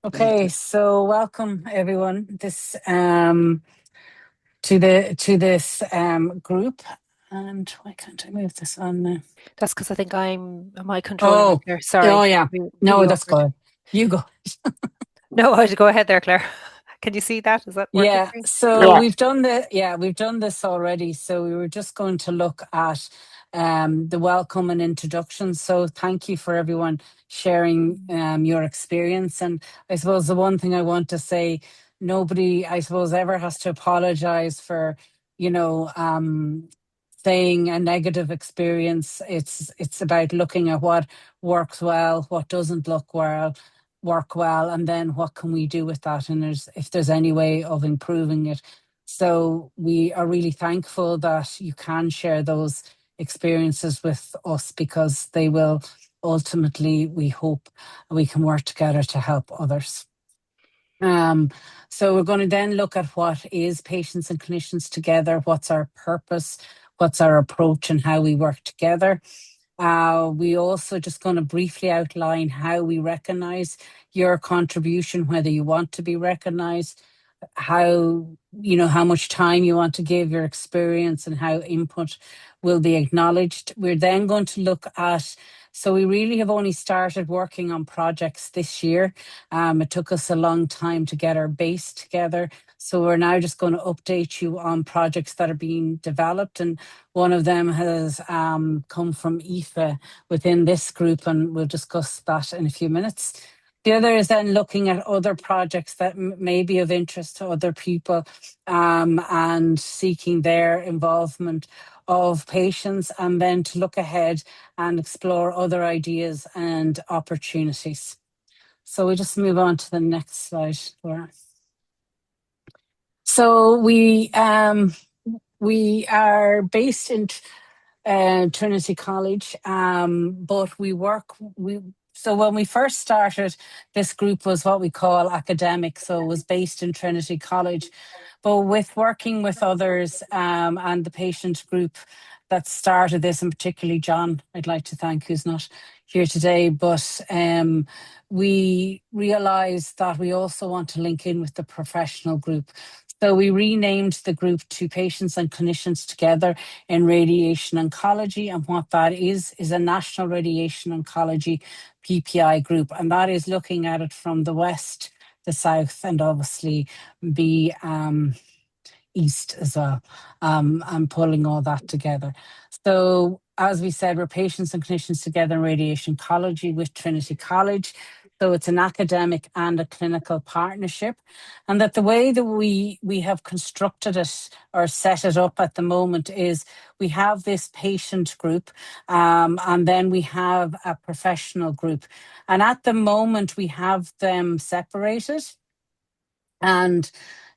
Okay, so welcome everyone. This to this group, and why can't I move this on now? That's because I think am I controlling it Oh, there? oh Sorry. yeah. Really No, that's awkward. good. You go. No, I should go ahead there, Claire. Can you see that? Is that working Yeah. for you? So we've done this already. So we were just going to look at the welcome and introduction. So thank you for everyone sharing your experience. And I suppose the one thing I want to say, nobody, I suppose, ever has to apologize for, you know, saying a negative experience. It's about looking at what works well, what doesn't work well, and then what can we do with that, and if there's any way of improving it. So we are really thankful that you can share those experiences with us, because they will ultimately, we hope, we can work together to help others. um, so we're going to then look at what is patients and clinicians together, what's our purpose, what's our approach, and how we work together. We also just going to briefly outline how we recognize your contribution, whether you want to be recognized, how how much time you want to give your experience, and how input will be acknowledged. We're then going to look at, so we really have only started working on projects this year. It took us a long time to get our base together, so we're now just going to update you on projects that are being developed, and one of them has come from IFA within this group, and we'll discuss that in a few minutes. The other is then looking at other projects that may be of interest to other people, and seeking their involvement of patients, and then to look ahead and explore other ideas and opportunities. So we just move on to the next slide, Laura. So we are based in Trinity College, but so when we first started, this group was what we call academic, so it was based in Trinity College. But with working with others, and the patient group that started this, and particularly John, I'd like to thank, who's not here today, but we realised that we also want to link in with the professional group. So we renamed the group to Patients and Clinicians Together in Radiation Oncology. And what that is a National Radiation Oncology PPI group. And that is looking at it from the west, the south, and obviously the east as well, and pulling all that together. So as we said, we're Patients and Clinicians Together in Radiation Oncology with Trinity College. So it's an academic and a clinical partnership, and that the way that we have constructed it or set it up at the moment is we have this patient group, and then we have a professional group, and at the moment we have them separated. And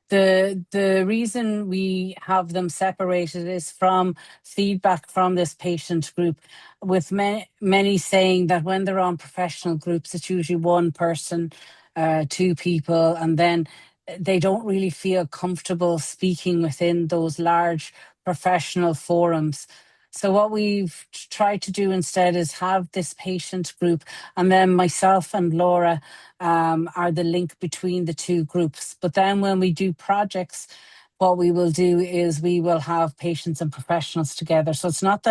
the reason we have them separated is from feedback from this patient group, with many saying that when they're on professional groups, it's usually one person, two people, and then they don't really feel comfortable speaking within those large professional forums. So what we've tried to do instead is have this patient group, and then myself and Laura are the link between the two groups. But then when we do projects, what we will do is we will have patients and professionals together. So it's not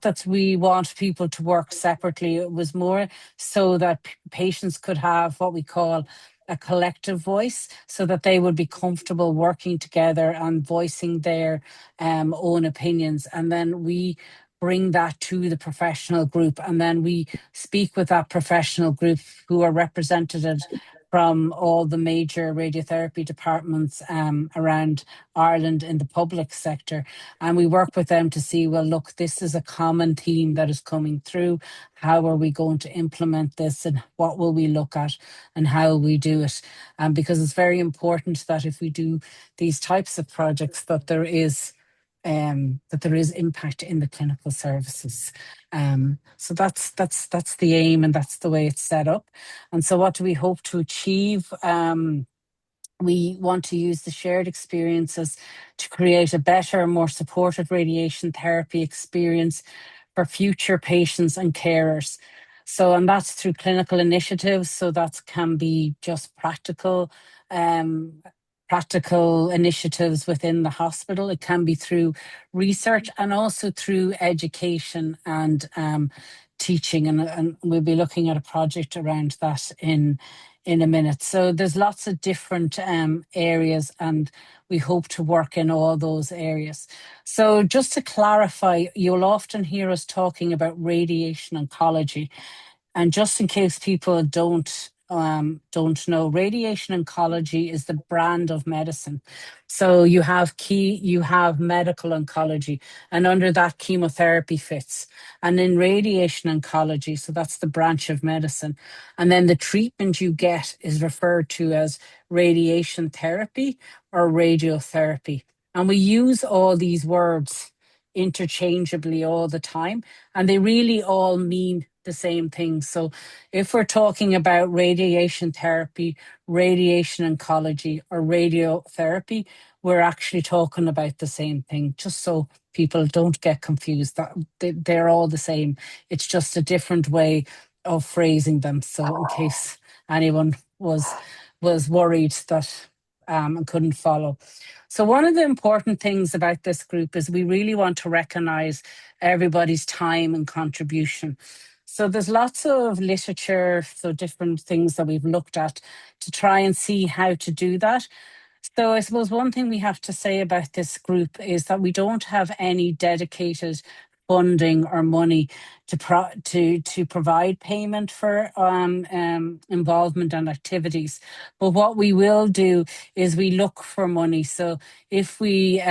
that we want people to work separately. It was more so that patients could have what we call a collective voice, so that they would be comfortable working together and voicing their own opinions. And then we bring that to the professional group, and then we speak with that professional group, who are represented from all the major radiotherapy departments around Ireland in the public sector. And we work with them to see, well, look, this is a common theme that is coming through. How are we going to implement this, and what will we look at, and how we do it? Because it's very important that if we do these types of projects, that there is impact in the clinical services. So that's the aim, and that's the way it's set up. And so what do we hope to achieve? We want to use the shared experiences to create a better, more supported radiation therapy experience for future patients and carers. So, and that's through clinical initiatives. So that can be just um, practical initiatives within the hospital. It can be through research and also through education and teaching. And we'll be looking at a project around that in a minute. So there's lots of different areas, and we hope to work in all those areas. So just to clarify, you'll often hear us talking about radiation oncology. And just in case people don't know, radiation oncology is the brand of medicine. So you have medical oncology, and under that chemotherapy fits. And in radiation oncology, so that's the branch of medicine. And then the treatment you get is referred to as radiation therapy or radiotherapy. And we use all these words interchangeably all the time, and they really all mean the same thing. So if we're talking about radiation therapy, radiation oncology, or radiotherapy, we're actually talking about the same thing, just so people don't get confused. That they're all the same. It's just a different way of phrasing them. So in case anyone was worried that and couldn't follow. So one of the important things about this group is we really want to recognize everybody's time and contribution. So there's lots of literature, so different things that we've looked at to try and see how to do that. So I suppose one thing we have to say about this group is that we don't have any dedicated funding or money to provide payment for involvement and activities. But what we will do is we look for money. So if we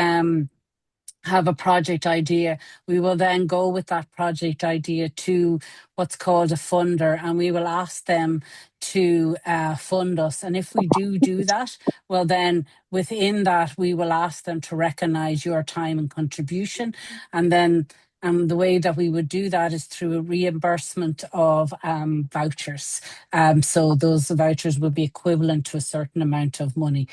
have a project idea, we will then go with that project idea to what's called a funder, and we will ask them to fund us. And if we do that, well, then within that, we will ask them to recognize your time and contribution. And then the way that we would do that is through a reimbursement of vouchers. So those vouchers would be equivalent to a certain amount of money.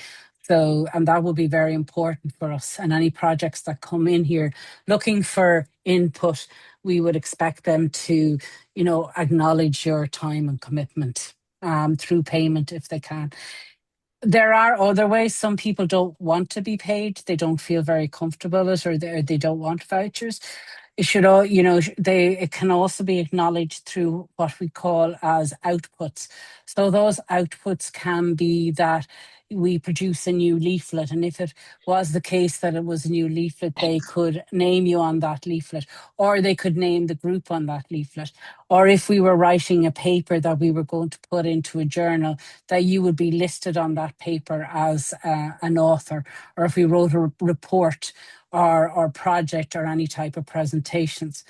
So, and that will be very important for us. And any projects that come in here looking for input, we would expect them to, acknowledge your time and commitment through payment if they can. There are other ways. Some people don't want to be paid. They don't feel very comfortable with it, or they don't want vouchers. It should all, it can also be acknowledged through what we call as outputs. So those outputs can be that we produce a new leaflet, and if it was the case that it was a new leaflet, they could name you on that leaflet, or they could name the group on that leaflet. Or if we were writing a paper that we were going to put into a journal, that you would be listed on that paper as an author. Or if we wrote a report or project or any type of presentations.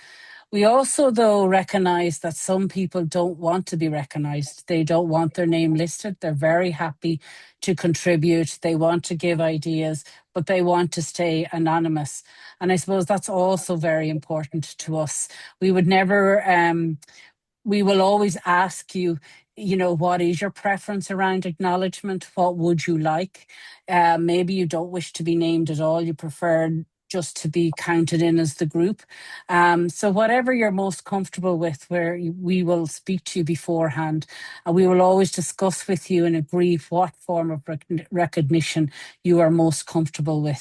We also, though, recognise that some people don't want to be recognised. They don't want their name listed. They're very happy to contribute. They want to give ideas, but they want to stay anonymous. And I suppose that's also very important to us. We would never we will always ask you, what is your preference around acknowledgement? What would you like? Maybe you don't wish to be named at all. You prefer just to be counted in as the group. So whatever you're most comfortable with, we will speak to you beforehand, and we will always discuss with you and agree what form of recognition you are most comfortable with.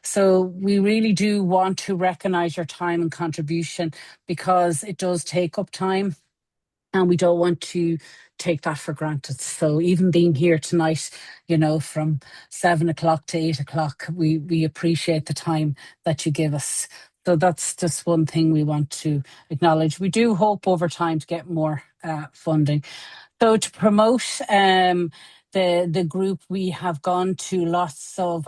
So we really do want to recognise your time and contribution, because it does take up time, and we don't want to take that for granted. So even being here tonight, from 7 o'clock to 8 o'clock, we appreciate the time that you give us. So that's just one thing we want to acknowledge. We do hope over time to get more funding. So to promote the group, we have gone to lots of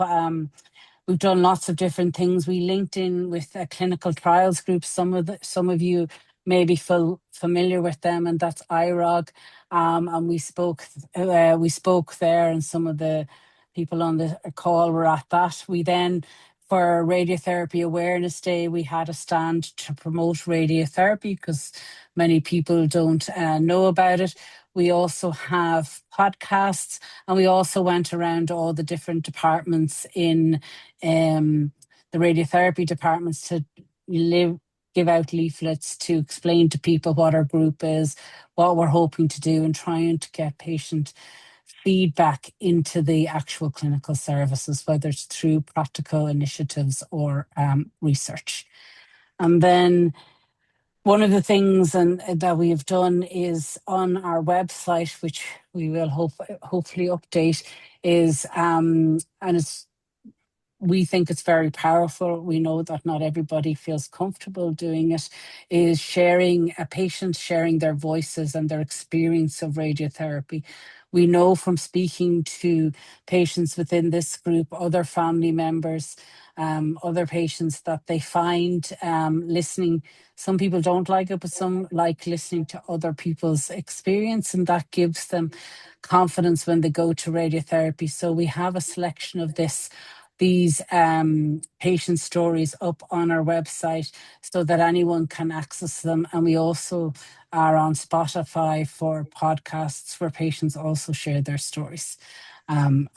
we've done lots of different things. We linked in with a clinical trials group. Some of you may be familiar with them, and that's IROG. And we spoke there, and some of the people on the call were at that. We then, for Radiotherapy Awareness Day, we had a stand to promote radiotherapy, because many people don't know about it. We also have podcasts, and we also went around all the different departments in the radiotherapy departments to give out leaflets to explain to people what our group is, what we're hoping to do, and trying to get patient feedback into the actual clinical services, whether it's through practical initiatives or research. And then one of the things that we have done is on our website, which we will hopefully update, is and it's we think it's very powerful. We know that not everybody feels comfortable doing it, is sharing a patient sharing their voices and their experience of radiotherapy. We know from speaking to patients within this group, other family members, other patients, that they find listening. Some people don't like it, but some like listening to other people's experience, and that gives them confidence when they go to radiotherapy. So we have a selection of these patient stories up on our website so that anyone can access them. And we also are on Spotify for podcasts where patients also share their stories. And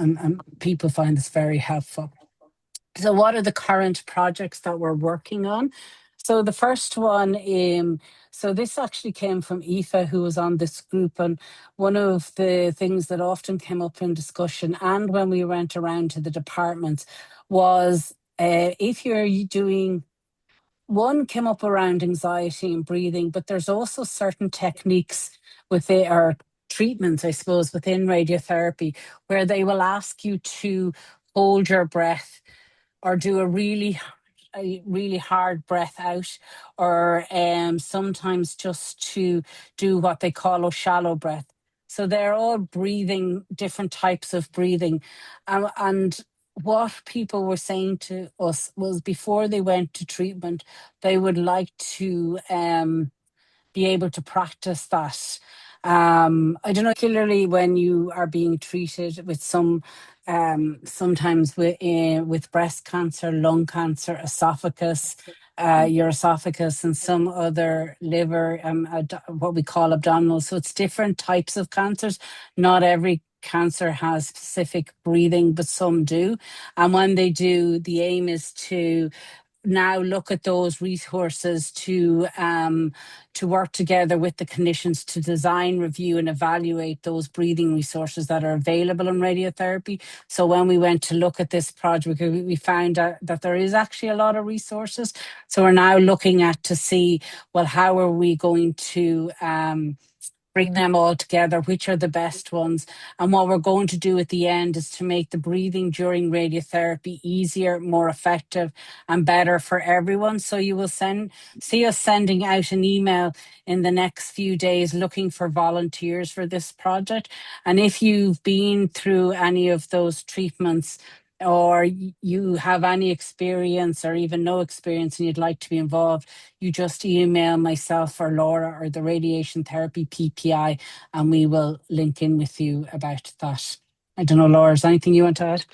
people find this very helpful. So what are the current projects that we're working on? So the first one, so this actually came from Aoife, who was on this group. And one of the things that often came up in discussion and when we went around to the departments was if you're doing, one came up around anxiety and breathing, but there's also certain techniques within our treatments, I suppose, within radiotherapy, where they will ask you to hold your breath or do a really hard breath out, or sometimes just to do what they call a shallow breath. So they're all breathing, different types of breathing. And what people were saying to us was before they went to treatment, they would like to be able to practice that. I don't know, particularly when you are being treated with sometimes with breast cancer, lung cancer, esophagus, your esophagus, and some other liver, what we call abdominal. So it's different types of cancers. Not every cancer has specific breathing, but some do. And when they do, the aim is to now look at those resources to work together with the clinicians to design, review, and evaluate those breathing resources that are available in radiotherapy. So when we went to look at this project, we found out that there is actually a lot of resources. So we're now looking at to see, well, how are we going to bring them all together, which are the best ones. And what we're going to do at the end is to make the breathing during radiotherapy easier, more effective, and better for everyone. So you will see us sending out an email in the next few days looking for volunteers for this project. And if you've been through any of those treatments, or you have any experience or even no experience and you'd like to be involved, you just email myself or Laura or the radiation therapy PPI, and we will link in with you about that. I don't know, Laura, is there anything you want to add?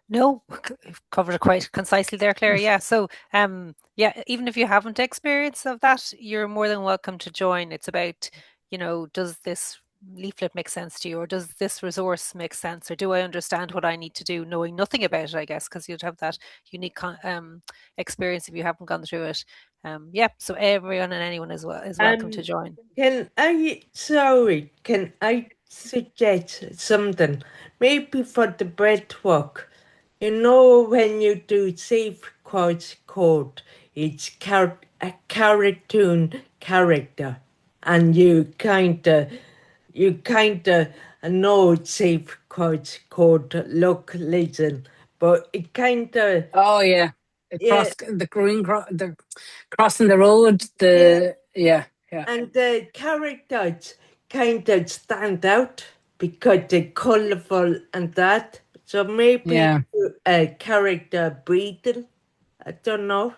No, you've covered it quite concisely there, Claire. Yeah. So, yeah, even if you haven't experience of that, you're more than welcome to join. It's about, does this leaflet make sense to you, or does this resource make sense, or do I understand what I need to do, knowing nothing about it? I guess because you'd have that unique experience if you haven't gone through it. Yeah. So everyone and anyone is welcome to join. Can I suggest something? Maybe for the breathwork. You know, when you do safe quotes code, it's a cartoon character, and you kind of know it's safe quotes code. Look, listen, but it kind of Oh yeah, yeah, the crossing the road. yeah, Yeah, yeah, and the characters kind of stand out because they're colorful and that. So maybe yeah. a character breathing. I don't know.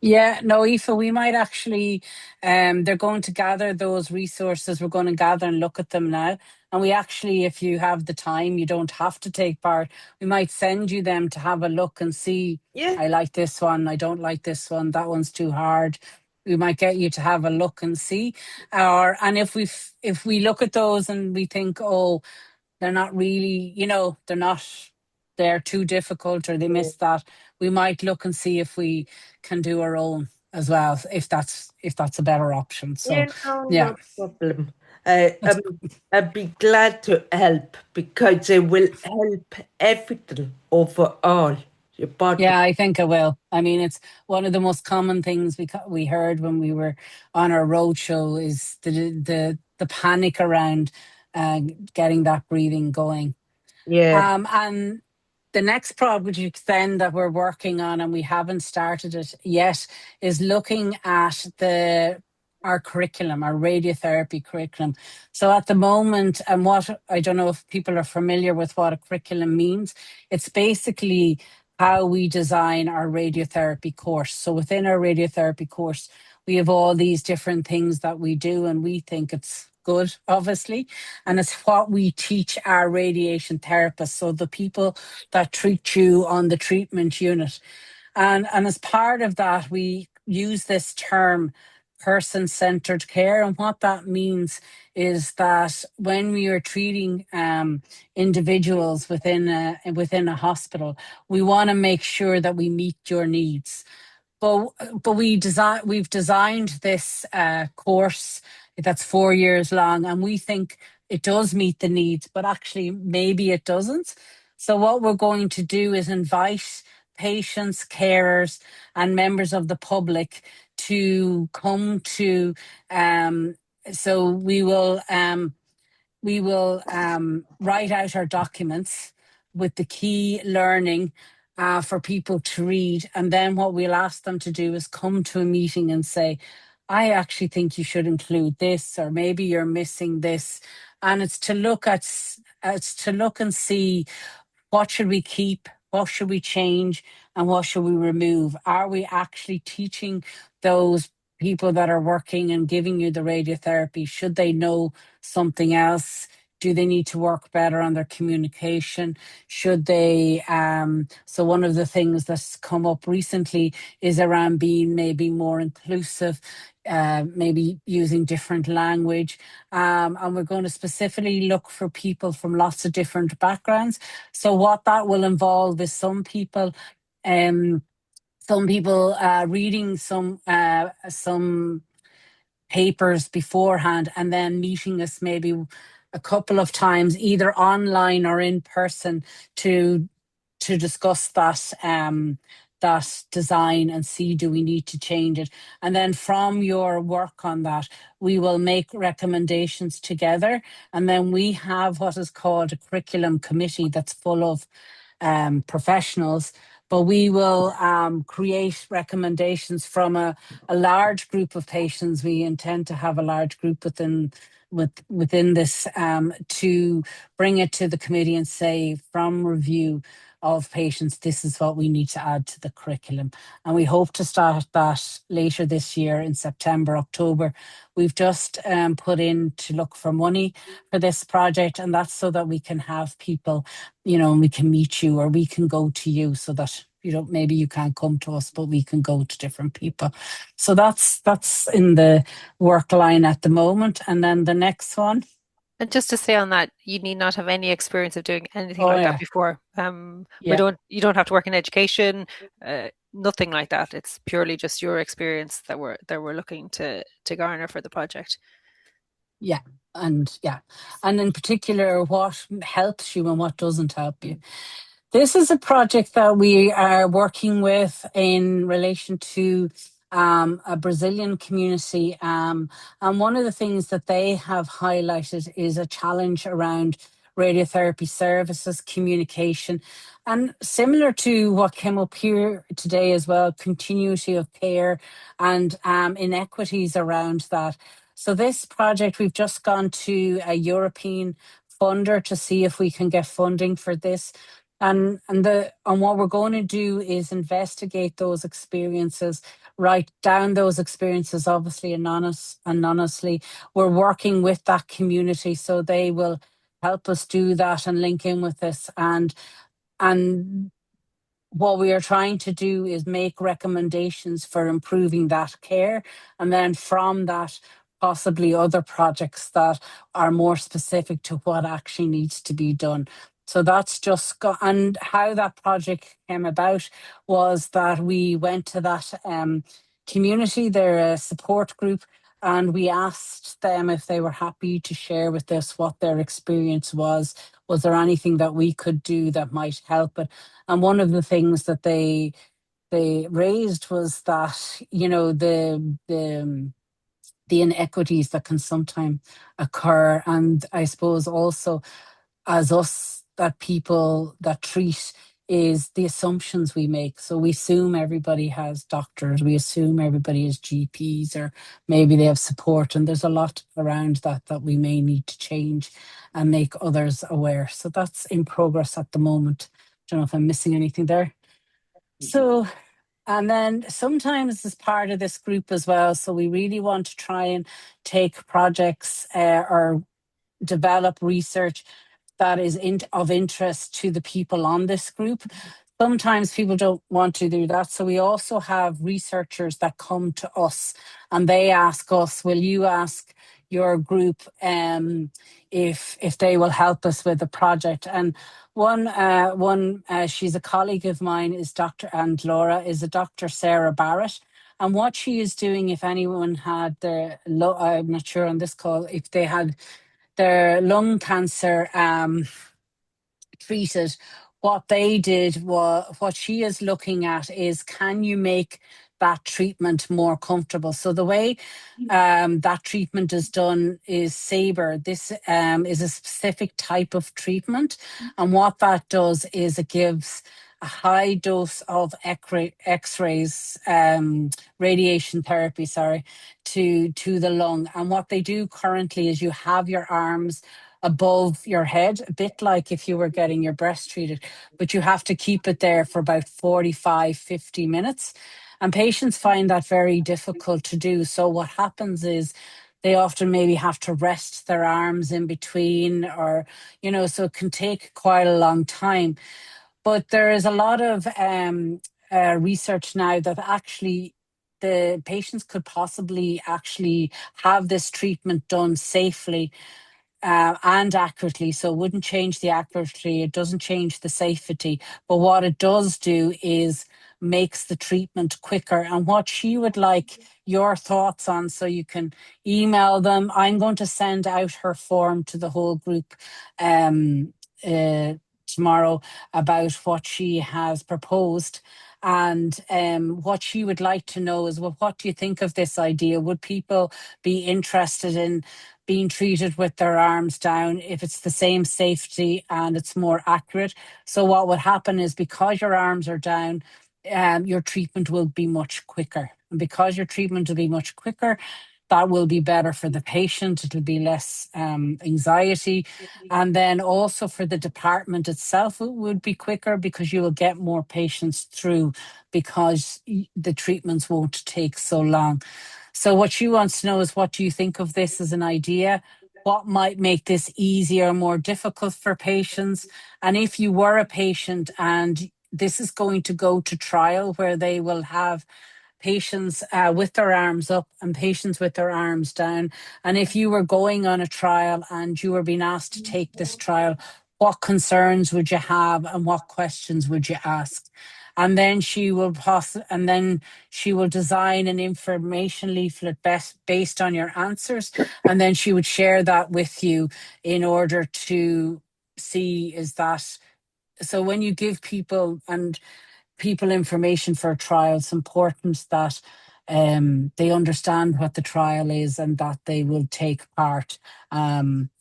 Yeah, no, Aoife, we might actually, they're going to gather those resources. We're going to gather and look at them now. And we actually, if you have the time, you don't have to take part. We might send you them to have a look and see, Yeah, I like this one, I don't like this one, that one's too hard. We might get you to have a look and see. And if we look at those and we think, oh, they're not really, they're too difficult or they yeah. miss that, we might look and see if we can do our own. as well, if that's a better option. So No, yeah, no problem. I'd be glad to help because it will help everything overall. Your body. yeah, I think I will. I mean, it's one of the most common things we heard when we were on our roadshow is the panic around getting that breathing going. Yeah, And the next project then that we're working on, and we haven't started it yet, is looking at our curriculum, our radiotherapy curriculum. So at the moment, and what I don't know if people are familiar with what a curriculum means, it's basically how we design our radiotherapy course. So within our radiotherapy course, we have all these different things that we do, and we think it's good, obviously. And it's what we teach our radiation therapists, so the people that treat you on the treatment unit. And as part of that, we use this term person-centered care. And what that means is that when we are treating individuals within a hospital, we want to make sure that we meet your needs. But we've designed this course that's 4 years long, and we think it does meet the needs, but actually maybe it doesn't. So what we're going to do is invite patients, carers, and members of the public to come to. Um, so we will write out our documents with the key learning for people to read. And then what we'll ask them to do is come to a meeting and say, I actually think you should include this, or maybe you're missing this. And it's to look and see, what should we keep? What should we change? And what should we remove? Are we actually teaching those people that are working and giving you the radiotherapy? Should they know something else? Do they need to work better on their communication? Should they? So one of the things that's come up recently is around being maybe more inclusive, maybe using different language. And we're going to specifically look for people from lots of different backgrounds. So what that will involve is some people reading some papers beforehand, and then meeting us maybe a couple of times, either online or in person, to discuss that design and see, do we need to change it. And then from your work on that, we will make recommendations together, and then we have what is called a curriculum committee that's full of professionals. But we will create recommendations from a large group of patients. We intend to have a large group within this, to bring it to the committee and say, from review of patients, this is what we need to add to the curriculum. And we hope to start that later this year in September, October. We've just put in to look for money for this project, and that's so that we can have people, and we can meet you, or we can go to you, so that maybe you can't come to us, but we can go to different people. So that's in the work line at the moment. And then the next one. And just to say on that, you need not have any experience of doing anything Oh like that yeah. before. Yeah. You don't have to work in education, nothing like that. It's purely just your experience that we're looking to garner for the project. Yeah. And in particular, what helps you and what doesn't help you. This is a project that we are working with in relation to a Brazilian community. And one of the things that they have highlighted is a challenge around radiotherapy services, communication, and similar to what came up here today as well, continuity of care and inequities around that. So this project, we've just gone to a European funder to see if we can get funding for this. And what we're going to do is investigate those experiences, write down those experiences, obviously anonymously. We're working with that community, so they will help us do that and link in with us. And what we are trying to do is make recommendations for improving that care, and then from that, possibly other projects that are more specific to what actually needs to be done. So that's and how that project came about was that we went to that community. They're a support group, and we asked them if they were happy to share with us what their experience was. Was there anything that we could do that might help it? And one of the things that they raised was that, you know, the inequities that can sometimes occur, and I suppose also as us, that people that treat, is the assumptions we make. So we assume everybody has doctors, we assume everybody has GPs, or maybe they have support, and there's a lot around that that we may need to change and make others aware. So that's in progress at the moment. Don't know if I'm missing anything there. So, and then sometimes as part of this group as well, so we really want to try and take projects or develop research that is of interest to the people on this group. Sometimes people don't want to do that. So we also have researchers that come to us and they ask us, will you ask your group if they will help us with a project? And one she's a colleague of mine, is Laura is a Dr. Sarah Barrett. And what she is doing, if anyone had I'm not sure on this call, if they had their lung cancer treated, what they did was, what she is looking at is, can you make that treatment more comfortable? So the way that treatment is done is SABRE. This is a specific type of treatment. And what that does is it gives a high dose of X-rays, radiation therapy, to the lung. And what they do currently is you have your arms above your head, a bit like if you were getting your breast treated, but you have to keep it there for about 45, 50 minutes. And patients find that very difficult to do. So what happens is they often maybe have to rest their arms in between, or, you know, so it can take quite a long time. But there is a lot of research now that actually the patients could possibly actually have this treatment done safely and accurately. So it wouldn't change the accuracy, it doesn't change the safety. But what it does do is makes the treatment quicker. And what she would like your thoughts on, so you can email them. I'm going to send out her form to the whole group tomorrow about what she has proposed. And what she would like to know is, well, what do you think of this idea? Would people be interested in being treated with their arms down if it's the same safety and it's more accurate? So what would happen is, because your arms are down, your treatment will be much quicker. And because your treatment will be much quicker, that will be better for the patient. It will be less anxiety. And then also for the department itself, it would be quicker because you will get more patients through, because the treatments won't take so long. So what she wants to know is, what do you think of this as an idea? What might make this easier, more difficult for patients? And if you were a patient and this is going to go to trial, where they will have patients with their arms up and patients with their arms down. And if you were going on a trial and you were being asked to take this trial, what concerns would you have and what questions would you ask? And then she will design an information leaflet based on your answers, and then she would share that with you in order to see, is that so when you give people information for a trial, it's important that they understand what the trial is and that they will take part.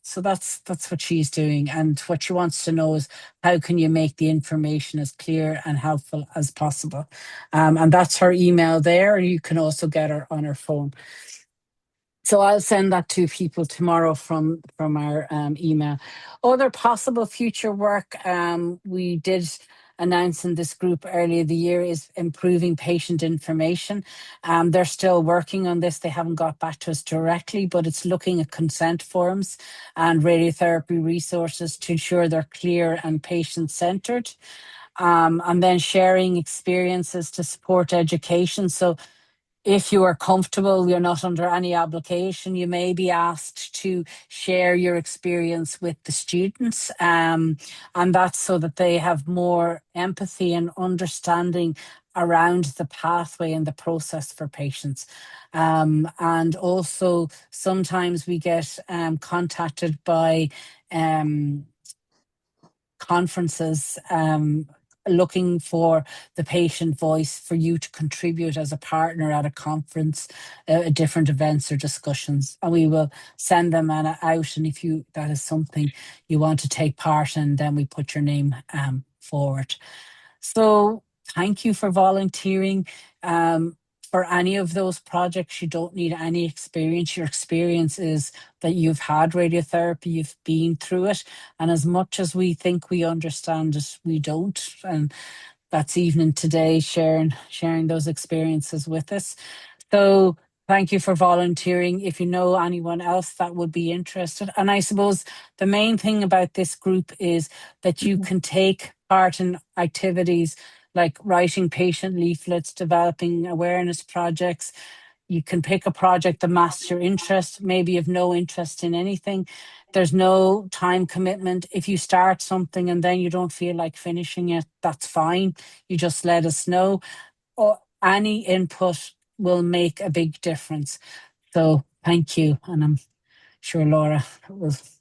So that's what she's doing. And what she wants to know is, how can you make the information as clear and helpful as possible? And that's her email there. You can also get her on her phone. So I'll send that to people tomorrow from our email. Other possible future work we did announce in this group earlier the year is improving patient information. They're still working on this. They haven't got back to us directly, but it's looking at consent forms and radiotherapy resources to ensure they're clear and patient-centred. And then sharing experiences to support education. So if you are comfortable, you're not under any obligation, you may be asked to share your experience with the students. And that's so that they have more empathy and understanding around the pathway and the process for patients. And also sometimes we get contacted by conferences looking for the patient voice for you to contribute as a partner at a conference, different events or discussions, and we will send them out. And if that is something you want to take part in, then we put your name forward. So thank you for volunteering. For any of those projects, you don't need any experience. Your experience is that you've had radiotherapy, you've been through it. And as much as we think we understand it, we don't. And that's even today sharing those experiences with us. So thank you for volunteering. If you know anyone else that would be interested. And I suppose the main thing about this group is that you can take part in activities like writing patient leaflets, developing awareness projects. You can pick a project that matches your interest. Maybe you have no interest in anything. There's no time commitment. If you start something and then you don't feel like finishing it, that's fine. You just let us know. Or any input will make a big difference. So thank you. And I'm sure Laura was